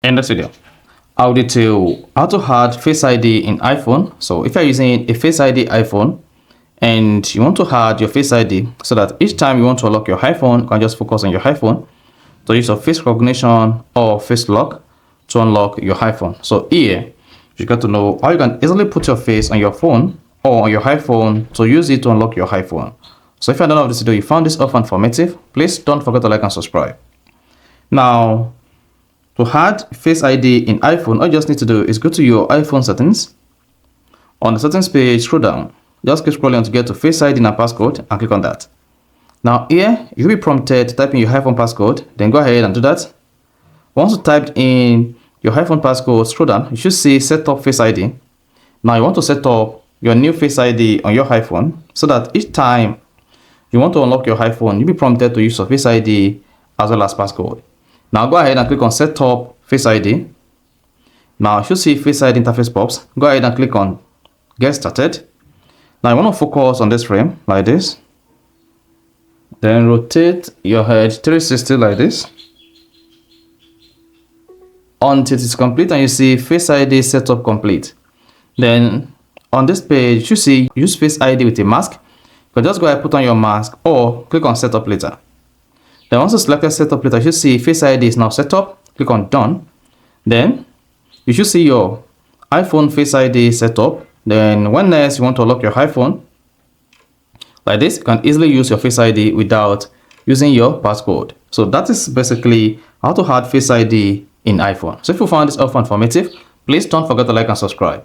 In this video, I'll detail how to add Face ID in iPhone. So if you're using a Face ID iPhone and you want to add your Face ID so that each time you want to unlock your iPhone, you can just focus on your iPhone to use your face recognition or face lock to unlock your iPhone. So here, you got to know how you can easily put your face on your phone or on your iPhone to use it to unlock your iPhone. So if you're done with this video, you found this offer informative, please don't forget to like and subscribe. Now, to add Face ID in iPhone, all you just need to do is go to your iPhone settings. On the settings page, scroll down. Just keep scrolling to get to Face ID and passcode and click on that. Now here, you'll be prompted to type in your iPhone passcode. Then go ahead and do that. Once you typed in your iPhone passcode, scroll down. You should see Set up Face ID. Now you want to set up your new Face ID on your iPhone so that each time you want to unlock your iPhone, you'll be prompted to use your Face ID as well as passcode. Now go ahead and click on Set up Face ID. Now you should see Face ID interface pops. Go ahead and click on Get Started. Now you want to focus on this frame like this. Then rotate your head 360 like this until it is complete and you see Face ID setup complete. Then on this page you see Use Face ID with a mask. You can just go ahead and put on your mask or click on Setup Later. Then once you select Setup Later, you should see Face ID is now set up. Click on Done. Then you should see your iPhone Face ID set up. Then when next you want to unlock your iPhone, like this, you can easily use your Face ID without using your passcode. So that is basically how to add Face ID in iPhone. So if you found this offer informative, please don't forget to like and subscribe.